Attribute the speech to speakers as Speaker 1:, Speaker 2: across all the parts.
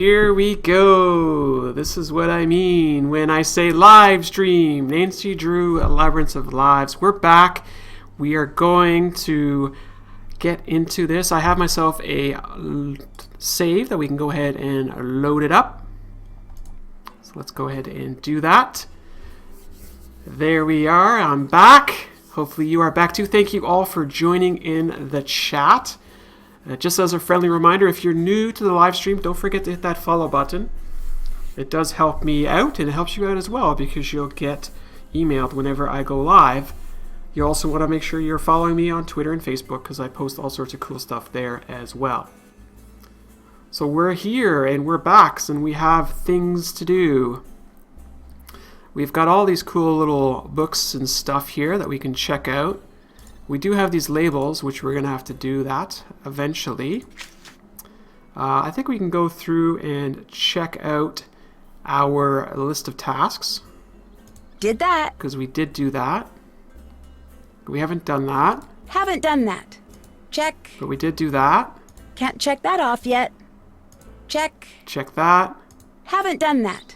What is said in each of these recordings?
Speaker 1: Here we go. This is what I mean when I say live stream. Nancy Drew, Labyrinth of Lies. We're back. We are going to get into this. I have myself a save that we can go ahead and load it up. So let's go ahead and do that. There we are. I'm back. Hopefully you are back too. Thank you all for joining in the chat. Just as a friendly reminder, if you're new to the live stream, don't forget to hit that follow button. It does help me out, and it helps you out as well because you'll get emailed whenever I go live. You also want to make sure you're following me on Twitter and Facebook because I post all sorts of cool stuff there as well. So we're here and we're back and we have things to do. We've got all these cool little books and stuff here that we can check out. We do have these labels, which we're going to have to do that eventually. I think we can go through and check out our list of tasks.
Speaker 2: Did that.
Speaker 1: Because we did do that. We haven't done that.
Speaker 2: Haven't done that. Check.
Speaker 1: But we did do that.
Speaker 2: Can't check that off yet. Check.
Speaker 1: Check that.
Speaker 2: Haven't done that.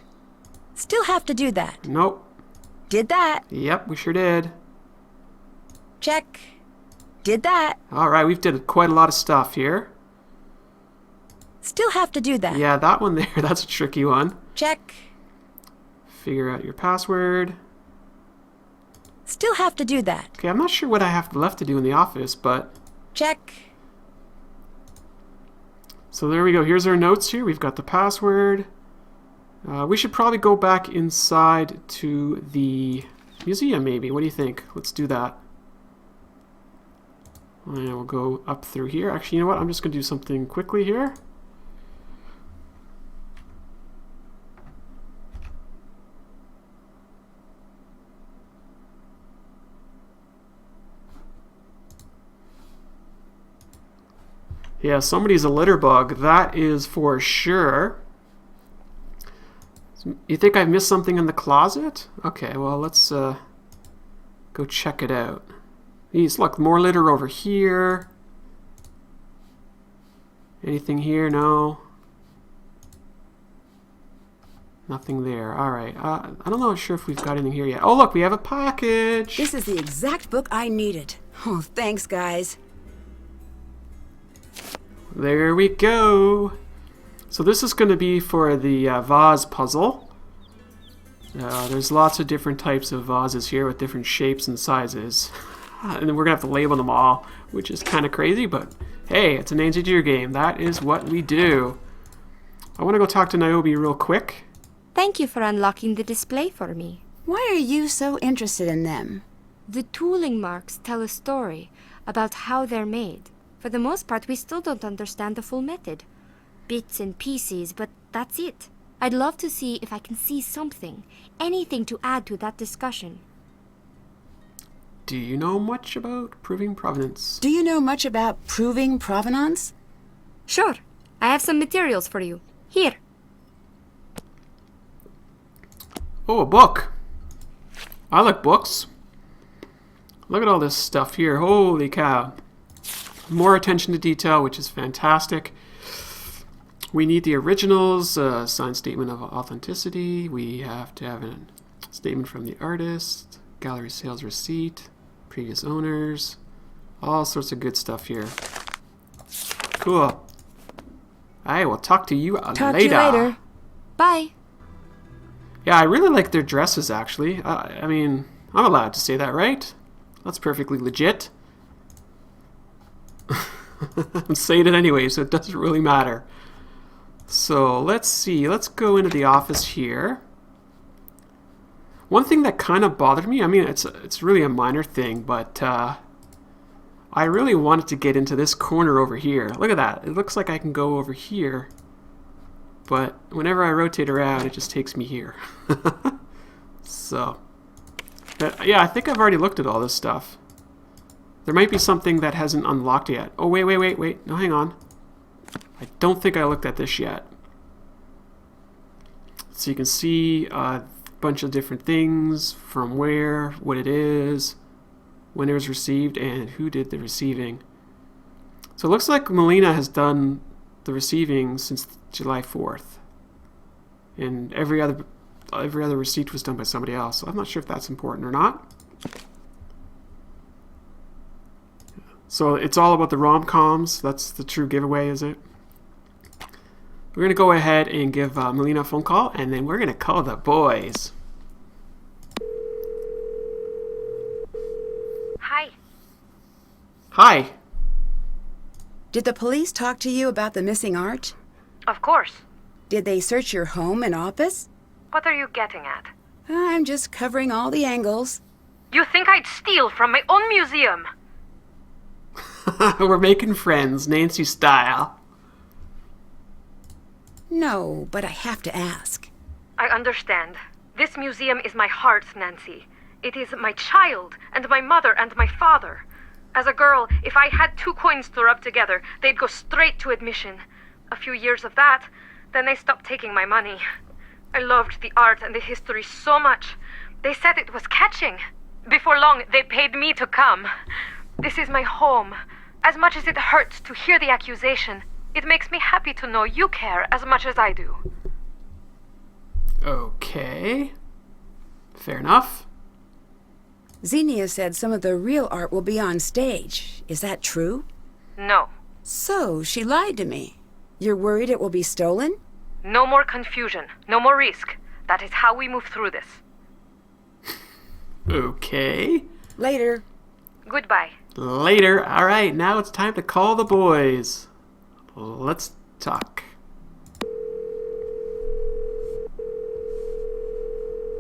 Speaker 2: Still have to do that.
Speaker 1: Nope.
Speaker 2: Did that.
Speaker 1: Yep, we sure did.
Speaker 2: Check. Did that.
Speaker 1: All right, we've did quite a lot of stuff here.
Speaker 2: Still have to do that.
Speaker 1: Yeah, that one there, that's a tricky one.
Speaker 2: Check.
Speaker 1: Figure out your password.
Speaker 2: Still have to do that.
Speaker 1: Okay, I'm not sure what I have left to do in the office, but...
Speaker 2: Check.
Speaker 1: So there we go. Here's our notes here. We've got the password. We should probably go back inside to the museum, maybe. What do you think? Let's do that. And we'll go up through here. Actually, you know what? I'm just going to do something quickly here. Yeah, somebody's a litter bug. That is for sure. You think I missed something in the closet? Okay, well, let's go check it out. Look, more litter over here. Anything here? No. Nothing there. All right. I don't know sure if we've got anything here yet. Oh, look, we have a package.
Speaker 2: This is the exact book I needed. Oh, thanks, guys.
Speaker 1: There we go. So this is going to be for the vase puzzle. There's lots of different types of vases here with different shapes and sizes. And then we're going to have to label them all, which is kind of crazy, but hey, it's an Nancy Drew game. That is what we do. I want to go talk to Niobe real quick.
Speaker 3: Thank you for unlocking the display for me.
Speaker 2: Why are you so interested in them?
Speaker 3: The tooling marks tell a story about how they're made. For the most part, we still don't understand the full method. Bits and pieces, but that's it. I'd love to see if I can see something, anything to add to that discussion.
Speaker 1: Do you know much about proving provenance?
Speaker 2: Do you know much about proving provenance?
Speaker 3: Sure. I have some materials for you. Here.
Speaker 1: Oh, a book. I like books. Look at all this stuff here. Holy cow. More attention to detail, which is fantastic. We need the originals, signed statement of authenticity. We have to have a statement from the artist, gallery sales receipt, previous owners, all sorts of good stuff here. Cool. I will talk to you later.
Speaker 2: Talk to you later.
Speaker 3: Bye.
Speaker 1: Yeah, I really like their dresses, actually. I mean, I'm allowed to say that, right? That's perfectly legit. I'm saying it anyway, so it doesn't really matter. So let's see. Let's go into the office here. One thing that kind of bothered me, I mean, it's really a minor thing, but I really wanted to get into this corner over here. Look at that. It looks like I can go over here, but whenever I rotate around, it just takes me here. So, yeah, I think I've already looked at all this stuff. There might be something that hasn't unlocked yet. Oh, wait. No, hang on. I don't think I looked at this yet. So you can see a bunch of different things, from where, what it is, when it was received, and who did the receiving. So it looks like Melina has done the receiving since July 4th. And every other receipt was done by somebody else. So I'm not sure if that's important or not. So it's all about the rom-coms. That's the true giveaway, is it? We're going to go ahead and give Melina a phone call, and then we're going to call the boys.
Speaker 3: Hi.
Speaker 1: Hi.
Speaker 2: Did the police talk to you about the missing art?
Speaker 3: Of course.
Speaker 2: Did they search your home and office?
Speaker 3: What are you getting at?
Speaker 2: I'm just covering all the angles.
Speaker 3: You think I'd steal from my own museum?
Speaker 1: We're making friends, Nancy style.
Speaker 2: No, but I have to ask.
Speaker 3: I understand. This museum is my heart, Nancy. It is my child, and my mother, and my father. As a girl, if I had 2 coins to rub together, they'd go straight to admission. A few years of that, then they stopped taking my money. I loved the art and the history so much. They said it was catching. Before long, they paid me to come. This is my home. As much as it hurts to hear the accusation, it makes me happy to know you care as much as I do.
Speaker 1: Okay. Fair enough.
Speaker 2: Xenia said some of the real art will be on stage. Is that true?
Speaker 3: No.
Speaker 2: So, she lied to me. You're worried it will be stolen?
Speaker 3: No more confusion. No more risk. That is how we move through this.
Speaker 1: Okay.
Speaker 2: Later.
Speaker 3: Goodbye.
Speaker 1: Later. All right, now it's time to call the boys. Let's talk.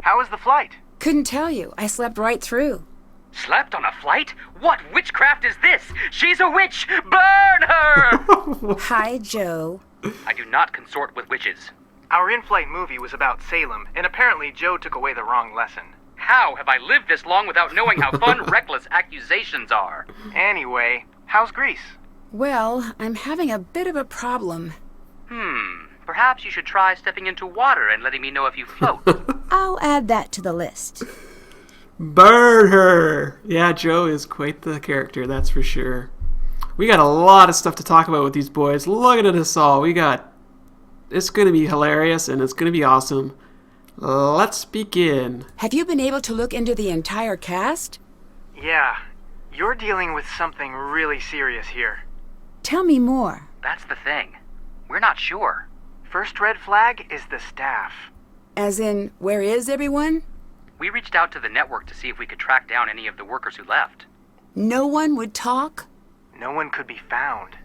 Speaker 4: How was the flight?
Speaker 2: Couldn't tell you. I slept right through.
Speaker 4: Slept on a flight? What witchcraft is this? She's a witch! Burn her!
Speaker 2: Hi, Joe.
Speaker 4: I do not consort with witches. Our in-flight movie was about Salem, and apparently Joe took away the wrong lesson. How have I lived this long without knowing how fun, reckless accusations are? Anyway, how's Greece?
Speaker 2: Well, I'm having a bit of a problem.
Speaker 4: Perhaps you should try stepping into water and letting me know if you float.
Speaker 2: I'll add that to the list.
Speaker 1: Burn her! Yeah, Joe is quite the character, that's for sure. We got a lot of stuff to talk about with these boys. Look at us all. It's going to be hilarious and it's going to be awesome. Let's begin.
Speaker 2: Have you been able to look into the entire cast?
Speaker 5: Yeah, you're dealing with something really serious here.
Speaker 2: Tell me more.
Speaker 4: That's the thing. We're not sure.
Speaker 5: First red flag is the staff.
Speaker 2: As in, where is everyone?
Speaker 4: We reached out to the network to see if we could track down any of the workers who left.
Speaker 2: No one would talk?
Speaker 5: No one could be found.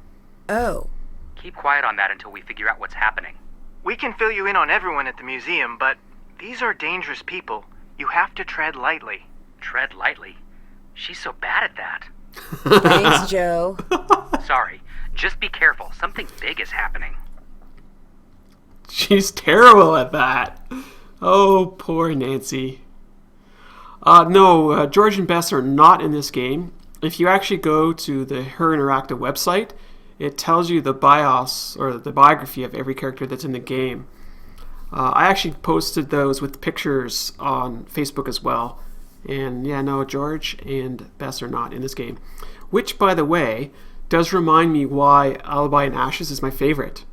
Speaker 2: Oh.
Speaker 4: Keep quiet on that until we figure out what's happening.
Speaker 5: We can fill you in on everyone at the museum, but these are dangerous people. You have to tread lightly.
Speaker 4: Tread lightly? She's so bad at that.
Speaker 2: Thanks, Joe.
Speaker 4: Sorry. Just be careful. Something big is happening.
Speaker 1: She's terrible at that. Oh, poor Nancy. No, George and Bess are not in this game. If you actually go to the Her Interactive website, it tells you the bios, or the biography of every character that's in the game. I actually posted those with pictures on Facebook as well. And yeah, no, George and Bess are not in this game. Which, by the way, does remind me why Alibi and Ashes is my favorite.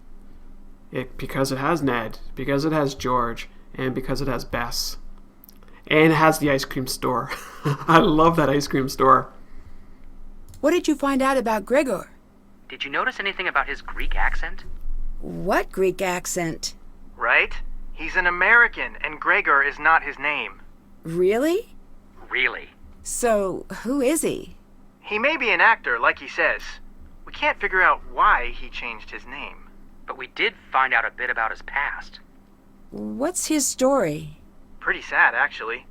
Speaker 1: Because it has Ned, because it has George, and because it has Bess. And it has the ice cream store. I love that ice cream store.
Speaker 2: What did you find out about Gregor?
Speaker 4: Did you notice anything about his Greek accent?
Speaker 2: What Greek accent?
Speaker 5: Right? He's an American, and Gregor is not his name.
Speaker 2: Really?
Speaker 4: Really?
Speaker 2: So, who is he?
Speaker 5: He may be an actor, like he says. We can't figure out why he changed his name.
Speaker 4: But we did find out a bit about his past.
Speaker 2: What's his story?
Speaker 5: Pretty sad, actually.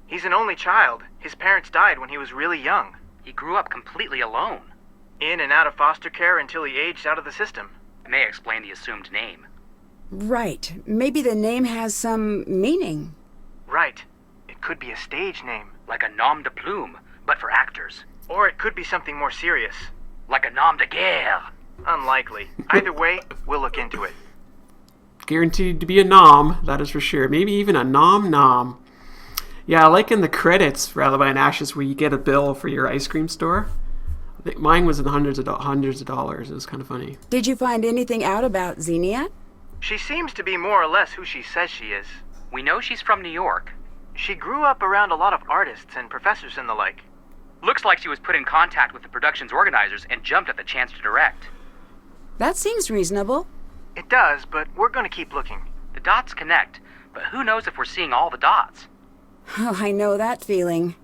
Speaker 5: He's an only child. His parents died when he was really young.
Speaker 4: He grew up completely alone.
Speaker 5: In and out of foster care until he aged out of the system.
Speaker 4: It may explain the assumed name.
Speaker 2: Right. Maybe the name has some meaning.
Speaker 5: Right. It could be a stage name.
Speaker 4: Like a nom de plume, but for actors.
Speaker 5: Or it could be something more serious.
Speaker 4: Like a nom de guerre.
Speaker 5: Unlikely. Either way, we'll look into it.
Speaker 1: Guaranteed to be a nom, that is for sure. Maybe even a nom. Yeah, like in the credits for Alibi and Ashes where you get a bill for your ice cream store. Mine was in the hundreds of dollars. It was kind of funny.
Speaker 2: Did you find anything out about Xenia?
Speaker 5: She seems to be more or less who she says she is.
Speaker 4: We know she's from New York.
Speaker 5: She grew up around a lot of artists and professors and the like.
Speaker 4: Looks like she was put in contact with the production's organizers and jumped at the chance to direct.
Speaker 2: That seems reasonable.
Speaker 5: It does, but we're gonna keep looking.
Speaker 4: The dots connect, but who knows if we're seeing all the dots?
Speaker 2: Oh, I know that feeling.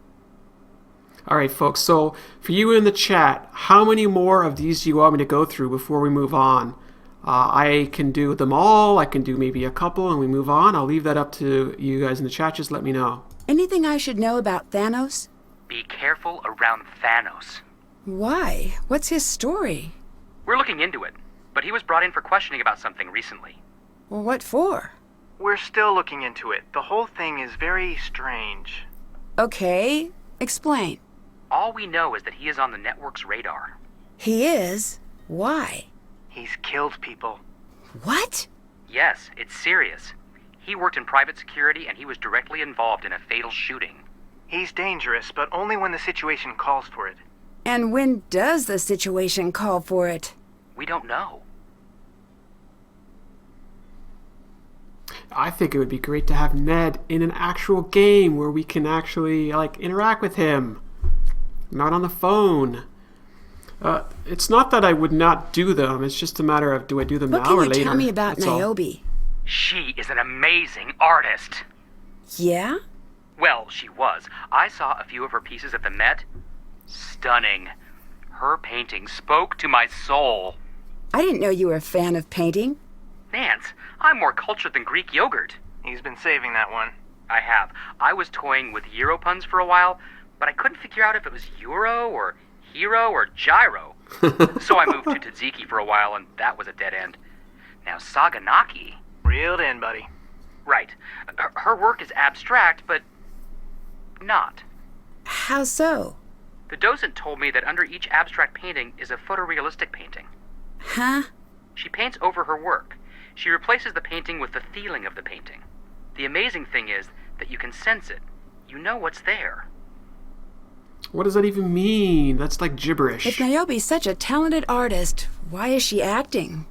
Speaker 1: All right, folks. So for you in the chat, how many more of these do you want me to go through before we move on? I can do them all. I can do maybe a couple and we move on. I'll leave that up to you guys in the chat. Just let me know.
Speaker 2: Anything I should know about Thanos?
Speaker 4: Be careful around Thanos.
Speaker 2: Why? What's his story?
Speaker 4: We're looking into it, but he was brought in for questioning about something recently.
Speaker 2: Well, what for?
Speaker 5: We're still looking into it. The whole thing is very strange.
Speaker 2: Okay, explain.
Speaker 4: All we know is that he is on the network's radar.
Speaker 2: He is? Why?
Speaker 5: He's killed people.
Speaker 2: What?
Speaker 4: Yes, it's serious. He worked in private security and he was directly involved in a fatal shooting.
Speaker 5: He's dangerous, but only when the situation calls for it.
Speaker 2: And when does the situation call for it?
Speaker 4: We don't know.
Speaker 1: I think it would be great to have Ned in an actual game where we can actually interact with him, not on the phone. It's not that I would not do them. It's just a matter of, do I do them
Speaker 2: What
Speaker 1: now or
Speaker 2: can
Speaker 1: later?
Speaker 2: you tell me about
Speaker 1: That's all.
Speaker 2: Niobe?
Speaker 4: She is an amazing artist.
Speaker 2: Yeah?
Speaker 4: Well, she was. I saw a few of her pieces at the Met. Stunning. Her painting spoke to my soul.
Speaker 2: I didn't know you were a fan of painting.
Speaker 4: Nance, I'm more cultured than Greek yogurt.
Speaker 5: He's been saving that one.
Speaker 4: I have. I was toying with Euro puns for a while, but I couldn't figure out if it was Euro or Hero or Gyro. So I moved to Tzatziki for a while, and that was a dead end. Now, Saganaki...
Speaker 5: Reeled in, buddy.
Speaker 4: Right. Her work is abstract, but not.
Speaker 2: How so?
Speaker 4: The docent told me that under each abstract painting is a photorealistic painting.
Speaker 2: Huh?
Speaker 4: She paints over her work. She replaces the painting with the feeling of the painting. The amazing thing is that you can sense it. You know what's there.
Speaker 1: What does that even mean? That's like gibberish.
Speaker 2: If Niobe's such a talented artist, why is she acting?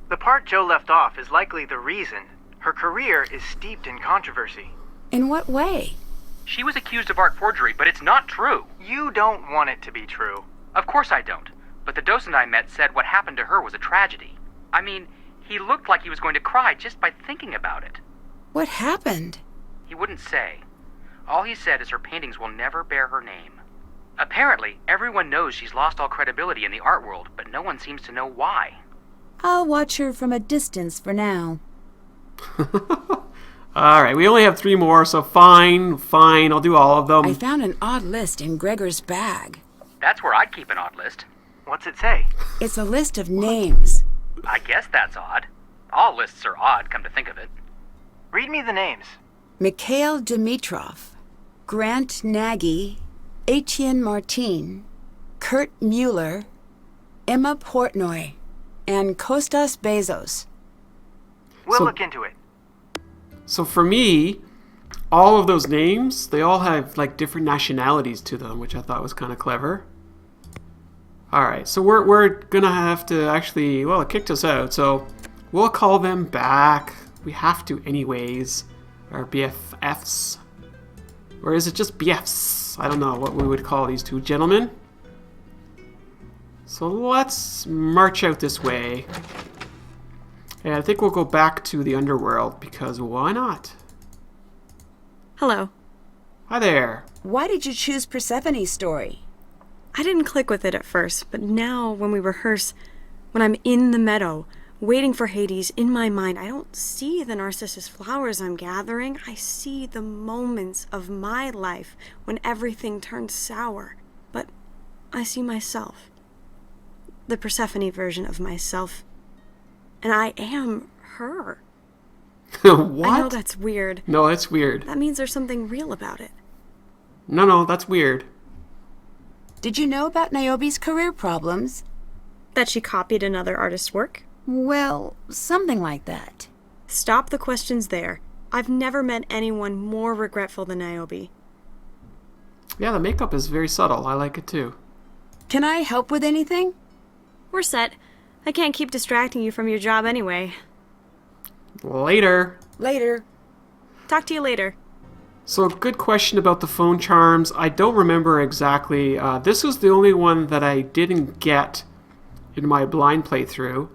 Speaker 5: The part Joe left off is likely the reason. Her career is steeped in controversy.
Speaker 2: In what way?
Speaker 4: She was accused of art forgery, but it's not true.
Speaker 5: You don't want it to be true.
Speaker 4: Of course I don't. But the docent I met said what happened to her was a tragedy. I mean, he looked like he was going to cry just by thinking about it.
Speaker 2: What happened?
Speaker 4: He wouldn't say. All he said is her paintings will never bear her name. Apparently, everyone knows she's lost all credibility in the art world, but no one seems to know why.
Speaker 2: I'll watch her from a distance for now.
Speaker 1: All right, we only have 3 more, so fine, I'll do all of them.
Speaker 2: I found an odd list in Gregor's bag.
Speaker 4: That's where I'd keep an odd list.
Speaker 5: What's it say?
Speaker 2: It's a list of names.
Speaker 4: I guess that's odd. All lists are odd, come to think of it.
Speaker 5: Read me the names.
Speaker 2: Mikhail Dimitrov, Grant Nagy, Etienne Martin, Kurt Mueller, Emma Portnoy, and Kostas Bezos.
Speaker 5: We'll look into it.
Speaker 1: So for me, all of those names, they all have different nationalities to them, which I thought was kind of clever. All right, so we're gonna have to actually, well, it kicked us out, so we'll call them back. We have to anyways. Our BFFs. Or is it just BFs? I don't know what we would call these 2 gentlemen. So let's march out this way. And I think we'll go back to the underworld, because why not?
Speaker 6: Hello.
Speaker 1: Hi there.
Speaker 2: Why did you choose Persephone's story?
Speaker 6: I didn't click with it at first, but now when we rehearse, when I'm in the meadow, waiting for Hades, in my mind, I don't see the narcissus flowers I'm gathering. I see the moments of my life when everything turns sour. But I see myself. The Persephone version of myself. And I am her.
Speaker 1: What?
Speaker 6: I know that's weird.
Speaker 1: No, that's weird.
Speaker 6: That means there's something real about it.
Speaker 1: No, that's weird.
Speaker 2: Did you know about Niobe's career problems?
Speaker 6: That she copied another artist's work?
Speaker 2: Well, something like that.
Speaker 6: Stop the questions there. I've never met anyone more regretful than Niobe.
Speaker 1: Yeah, the makeup is very subtle. I like it too.
Speaker 2: Can I help with anything?
Speaker 6: We're set. I can't keep distracting you from your job anyway.
Speaker 1: Later.
Speaker 2: Later.
Speaker 6: Talk to you later.
Speaker 1: So, good question about the phone charms. I don't remember exactly. This was the only one that I didn't get in my blind playthrough.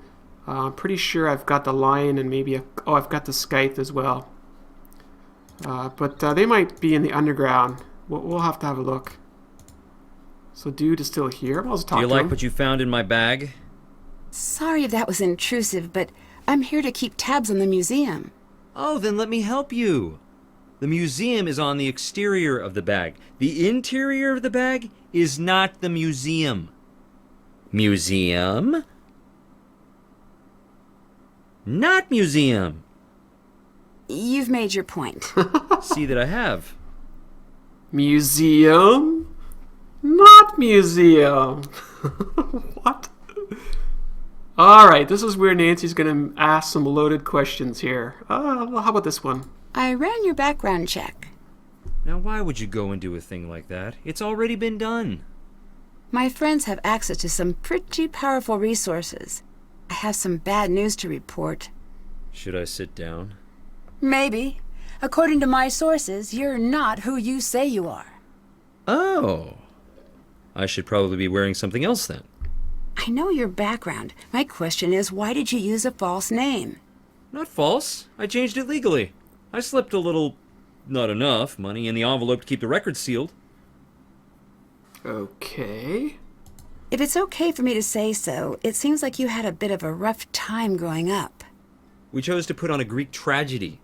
Speaker 1: I'm pretty sure I've got the lion and maybe I've got the scythe as well. But they might be in the underground. We'll have to have a look. So, dude is still here. I'll just talk
Speaker 7: Do you
Speaker 1: to
Speaker 7: like
Speaker 1: him.
Speaker 7: what you found in my bag?
Speaker 2: Sorry if that was intrusive, but I'm here to keep tabs on the museum.
Speaker 7: Oh, then let me help you. The museum is on the exterior of the bag. The interior of the bag is not the museum. Museum? Not museum.
Speaker 2: You've made your point.
Speaker 7: See that I have.
Speaker 1: Museum? Not museum. What? Alright, this is where Nancy's going to ask some loaded questions here. Well, how about this one?
Speaker 2: I ran your background check.
Speaker 7: Now, why would you go and do a thing like that? It's already been done.
Speaker 2: My friends have access to some pretty powerful resources. I have some bad news to report.
Speaker 7: Should I sit down?
Speaker 2: Maybe. According to my sources, you're not who you say you are.
Speaker 7: Oh. I should probably be wearing something else then.
Speaker 2: I know your background. My question is, why did you use a false name?
Speaker 7: Not false. I changed it legally. I slipped a little, not enough, money in the envelope to keep the record sealed.
Speaker 1: Okay.
Speaker 2: If it's okay for me to say so, it seems like you had a bit of a rough time growing up.
Speaker 7: We chose to put on a Greek tragedy.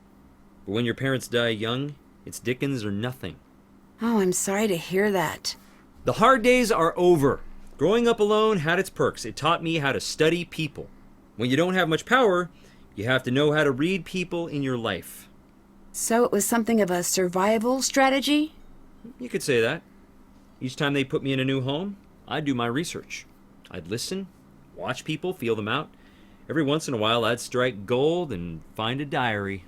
Speaker 7: But when your parents die young, it's Dickens or nothing.
Speaker 2: Oh, I'm sorry to hear that.
Speaker 7: The hard days are over. Growing up alone had its perks. It taught me how to study people. When you don't have much power, you have to know how to read people in your life.
Speaker 2: So it was something of a survival strategy?
Speaker 7: You could say that. Each time they put me in a new home, I'd do my research. I'd listen, watch people, feel them out. Every once in a while, I'd strike gold and find a diary.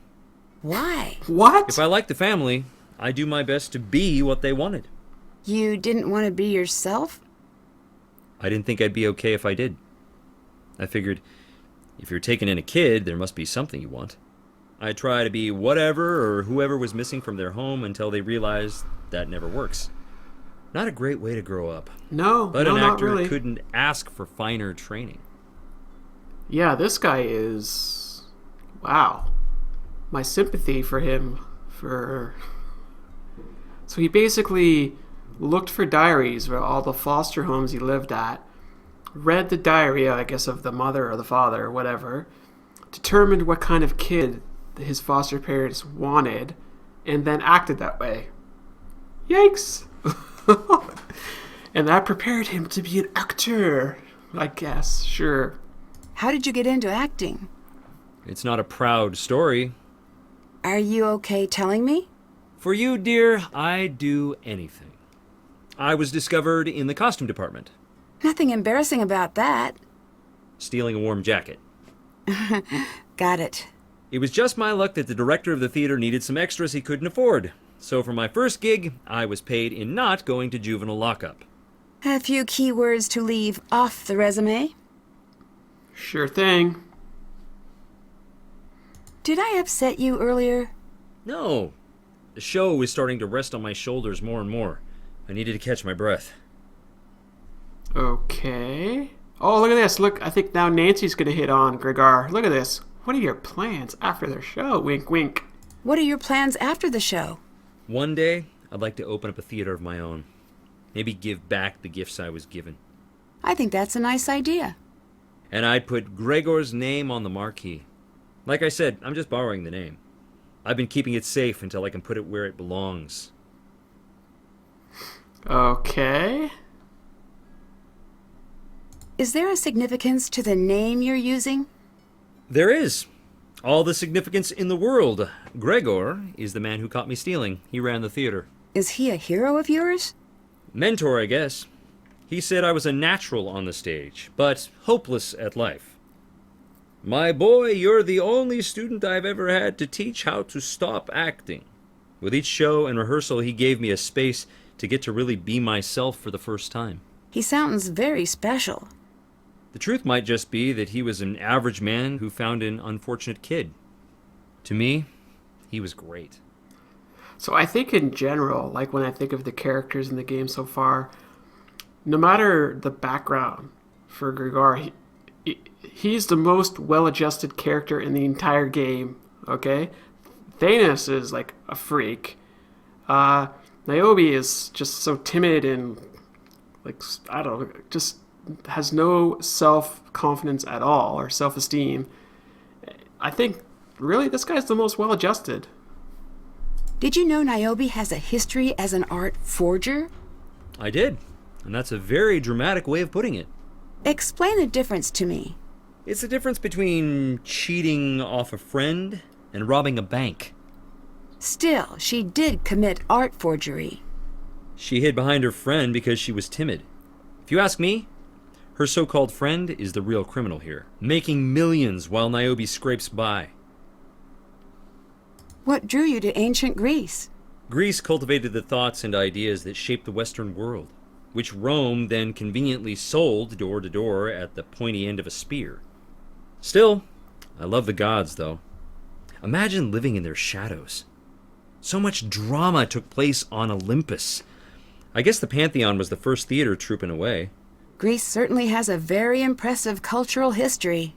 Speaker 2: Why?
Speaker 1: What?
Speaker 7: If I liked the family, I'd do my best to be what they wanted.
Speaker 2: You didn't want to be yourself?
Speaker 7: I didn't think I'd be okay if I did. I figured, if you're taking in a kid, there must be something you want. I'd try to be whatever or whoever was missing from their home until they realized that never works. Not a great way to grow up.
Speaker 1: No,
Speaker 7: But
Speaker 1: no,
Speaker 7: an
Speaker 1: not
Speaker 7: actor
Speaker 1: really.
Speaker 7: couldn't ask for finer training.
Speaker 1: Yeah, this guy is... Wow. My sympathy for him, So he basically looked for diaries for all the foster homes he lived at, read the diary, I guess, of the mother or the father or whatever, determined what kind of kid his foster parents wanted, and then acted that way. Yikes! And that prepared him to be an actor, I guess, sure.
Speaker 2: How did you get into acting?
Speaker 7: It's not a proud story.
Speaker 2: Are you okay telling me?
Speaker 7: For you, dear, I'd do anything. I was discovered in the costume department,
Speaker 2: Nothing embarrassing about that.
Speaker 7: stealing a warm jacket.
Speaker 2: Got it.
Speaker 7: It was just my luck that the director of the theater needed some extras he couldn't afford. So for my first gig, I was paid in not going to juvenile lockup.
Speaker 2: A few key words to leave off the resume.
Speaker 1: Sure thing.
Speaker 2: Did I upset you earlier?
Speaker 7: No. The show was starting to rest on my shoulders more and more. I needed to catch my breath.
Speaker 1: Okay. Oh, look at this. Look, I think now Nancy's going to hit on Gregor. Look at this. What are your plans after the show? Wink, wink.
Speaker 2: What are your plans after the show?
Speaker 7: One day, I'd like to open up a theater of my own. Maybe give back the gifts I was given.
Speaker 2: I think that's a nice idea.
Speaker 7: And I'd put Gregor's name on the marquee. Like I said, I'm just borrowing the name. I've been keeping it safe until I can put it where it belongs.
Speaker 1: Okay.
Speaker 2: Is there a significance to the name you're using?
Speaker 7: There is. All the significance in the world. Gregor is the man who caught me stealing. He ran the theater.
Speaker 2: Is he a hero of yours?
Speaker 7: Mentor, I guess. He said I was a natural on the stage, but hopeless at life. My boy, you're the only student I've ever had to teach how to stop acting. With each show and rehearsal, he gave me a space to get to really be myself for the first time.
Speaker 2: He sounds very special.
Speaker 7: The truth might just be that he was an average man who found an unfortunate kid. To me, he was great.
Speaker 1: So I think in general, like when I think of the characters in the game so far, no matter the background for Grigor, he's the most well-adjusted character in the entire game, okay? Thanos is like a freak. Niobe is just so timid and, like, I don't know, just has no self-confidence at all or self-esteem. I think, really, this guy's the most well-adjusted.
Speaker 2: Did you know Niobe has a history as an art forger?
Speaker 7: I did, and that's a very dramatic way of putting it.
Speaker 2: Explain the difference to me.
Speaker 7: It's the difference between cheating off a friend and robbing a bank.
Speaker 2: Still, she did commit art forgery.
Speaker 7: She hid behind her friend because she was timid. If you ask me, her so-called friend is the real criminal here, making millions while Niobe scrapes by.
Speaker 2: What drew you to ancient Greece?
Speaker 7: Greece cultivated the thoughts and ideas that shaped the Western world, which Rome then conveniently sold door to door at the pointy end of a spear. Still, I love the gods, though. Imagine living in their shadows. So much drama took place on Olympus. I guess the Pantheon was the first theater troupe in a way.
Speaker 2: Greece certainly has a very impressive cultural history.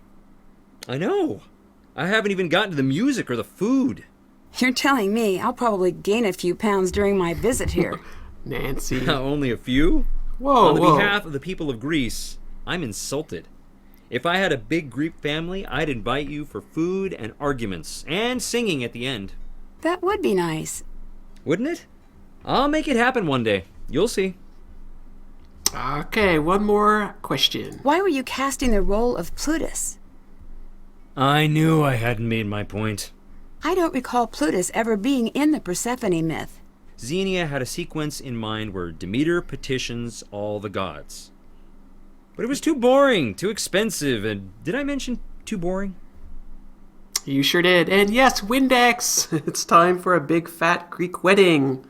Speaker 7: I know. I haven't even gotten to the music or the food.
Speaker 2: You're telling me I'll probably gain a few pounds during my visit here.
Speaker 1: Nancy.
Speaker 7: Only a few?
Speaker 1: Whoa,
Speaker 7: On the
Speaker 1: whoa.
Speaker 7: behalf of the people of Greece, I'm insulted. If I had a big Greek family, I'd invite you for food and arguments, and singing at the end.
Speaker 2: That would be nice.
Speaker 7: Wouldn't it? I'll make it happen one day. You'll see.
Speaker 1: Okay, one more question.
Speaker 2: Why were you casting the role of Plutus?
Speaker 7: I knew I hadn't made my point.
Speaker 2: I don't recall Plutus ever being in the Persephone myth.
Speaker 7: Xenia had a sequence in mind where Demeter petitions all the gods. But it was too boring, too expensive, and did I mention too boring?
Speaker 1: You sure did. And yes, Windex. It's time for a big fat Greek wedding.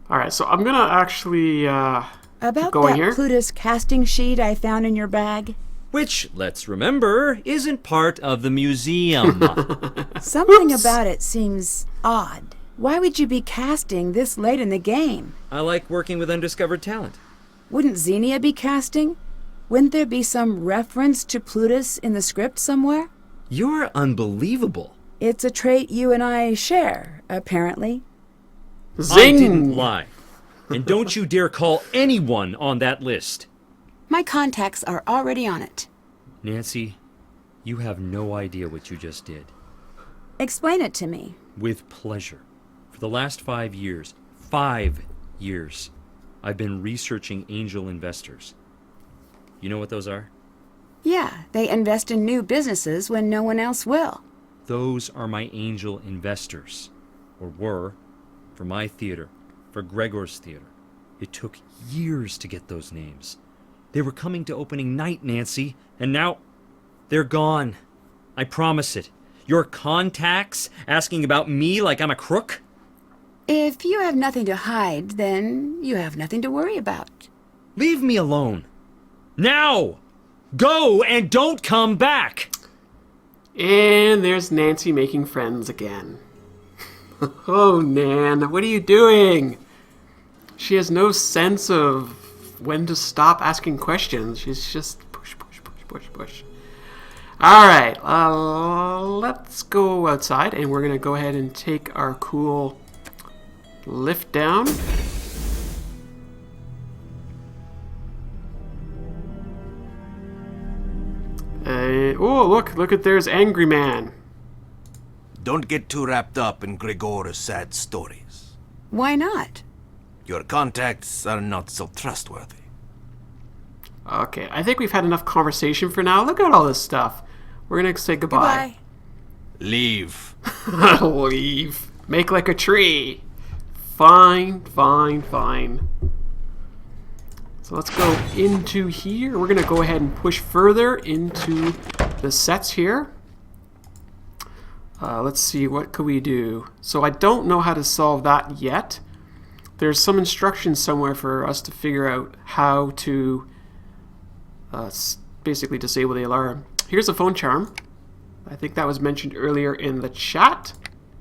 Speaker 1: All right, so I'm going to actually
Speaker 2: About
Speaker 1: go in
Speaker 2: that
Speaker 1: here.
Speaker 2: Plutus casting sheet I found in your bag?
Speaker 7: Which, let's remember, isn't part of the museum.
Speaker 2: Something
Speaker 1: Oops.
Speaker 2: about it seems odd. Why would you be casting this late in the game?
Speaker 7: I like working with undiscovered talent.
Speaker 2: Wouldn't Xenia be casting? Wouldn't there be some reference to Plutus in the script somewhere?
Speaker 7: You're unbelievable.
Speaker 2: It's a trait you and I share, apparently.
Speaker 1: Zing!
Speaker 7: I didn't lie. And don't you dare call anyone on that list.
Speaker 2: My contacts are already on it.
Speaker 7: Nancy, you have no idea what you just did.
Speaker 2: Explain it to me.
Speaker 7: With pleasure. For the last 5 years, I've been researching angel investors. You know what those are?
Speaker 2: Yeah, they invest in new businesses when no one else will.
Speaker 7: Those are my angel investors. Or were. For my theater. For Gregor's theater. It took years to get those names. They were coming to opening night, Nancy, and now they're gone. I promise it. Your contacts asking about me like I'm a crook?
Speaker 2: If you have nothing to hide, then you have nothing to worry about.
Speaker 7: Leave me alone. Now! Go and don't come back!
Speaker 1: And there's Nancy making friends again. Oh, Nan, what are you doing? She has no sense of when to stop asking questions. She's just push. All right, let's go outside, and we're going to go ahead and take our cool lift down. Oh, look, there's Angry Man.
Speaker 8: Don't get too wrapped up in Gregor's sad stories.
Speaker 2: Why not?
Speaker 8: Your contacts are not so trustworthy.
Speaker 1: Okay, I think we've had enough conversation for now. Look at all this stuff. We're going to say goodbye.
Speaker 8: Leave.
Speaker 1: Leave. Make like a tree. Fine. So let's go into here. We're going to go ahead and push further into the sets here. Let's see, what could we do? So I don't know how to solve that yet. there's some instructions somewhere for us to figure out how to basically disable the alarm. Here's a phone charm. I think that was mentioned earlier in the chat.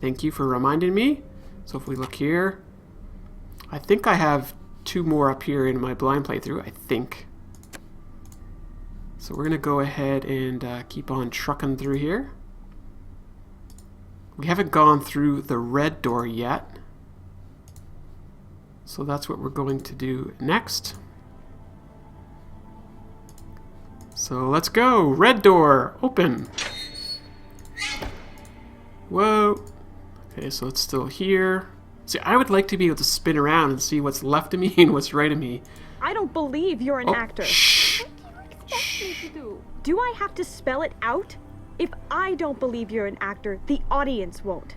Speaker 1: Thank you for reminding me. So if we look here, I think I have 2 more up here in my blind playthrough, I think. So we're gonna go ahead and keep on trucking through here. We haven't gone through the red door yet. So that's what we're going to do next. So let's go. Red door, open. Whoa. Okay, so it's still here. See, I would like to be able to spin around and see what's left of me and what's right of me.
Speaker 6: I don't believe you're an actor.
Speaker 1: Shh.
Speaker 6: Do I have to spell it out? If I don't believe you're an actor, the audience won't.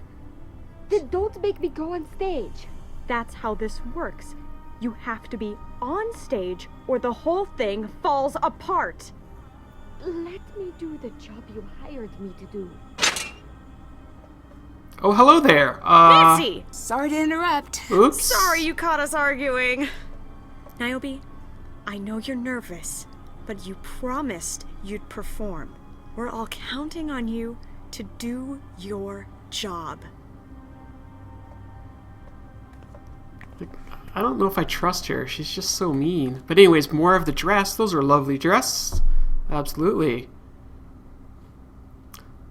Speaker 3: Then don't make me go on stage.
Speaker 6: That's how this works. You have to be on stage or the whole thing falls apart.
Speaker 3: Let me do the job you hired me to do.
Speaker 1: Oh, hello there.
Speaker 6: Nancy!
Speaker 2: Sorry to interrupt.
Speaker 1: Oops.
Speaker 6: Sorry you caught us arguing. Niobe, I know you're nervous, but you promised you'd perform. We're all counting on you to do your job.
Speaker 1: I don't know if I trust her. She's just so mean. But anyways, more of the dress. Those are lovely dresses. Absolutely.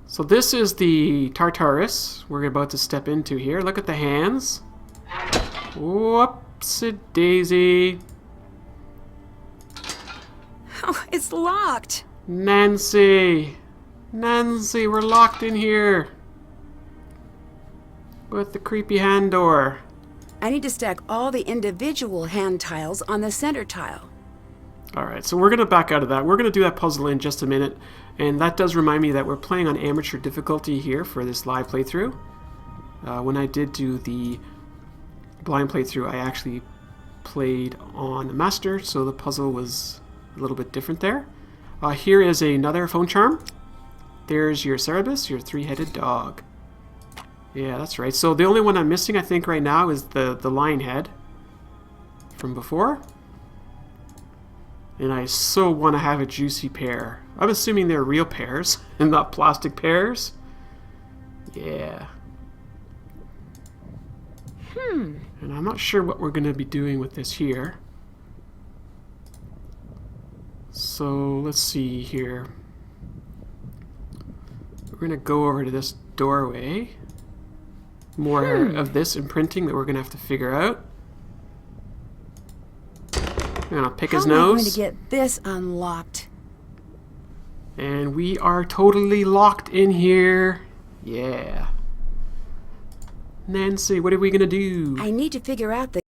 Speaker 1: So this is the Tartarus we're about to step into here. Look at the hands. Whoopsie-daisy.
Speaker 2: Oh, it's locked.
Speaker 1: Nancy. Nancy, we're locked in here. With the creepy hand door.
Speaker 2: I need to stack all the individual hand tiles on the center tile.
Speaker 1: Alright, so we're going to back out of that. We're going to do that puzzle in just a minute. And that does remind me that we're playing on amateur difficulty here for this live playthrough. When I did do the blind playthrough, I actually played on master, so the puzzle was a little bit different there. Here is another phone charm. There's your Cerebus, your 3-headed dog. Yeah, that's right. So the only one I'm missing, I think, right now is the lion head from before. And I so want to have a juicy pear. I'm assuming they're real pears and not plastic pears. Yeah. And I'm not sure what we're going to be doing with this here. So let's see here. We're going to go over to this doorway. More of this imprinting that we're going to have to figure out. I'm going to pick his
Speaker 2: How am I going
Speaker 1: nose.
Speaker 2: to get this unlocked?
Speaker 1: And we are totally locked in here. Yeah. Nancy, what are we going to do?
Speaker 2: I need to figure out the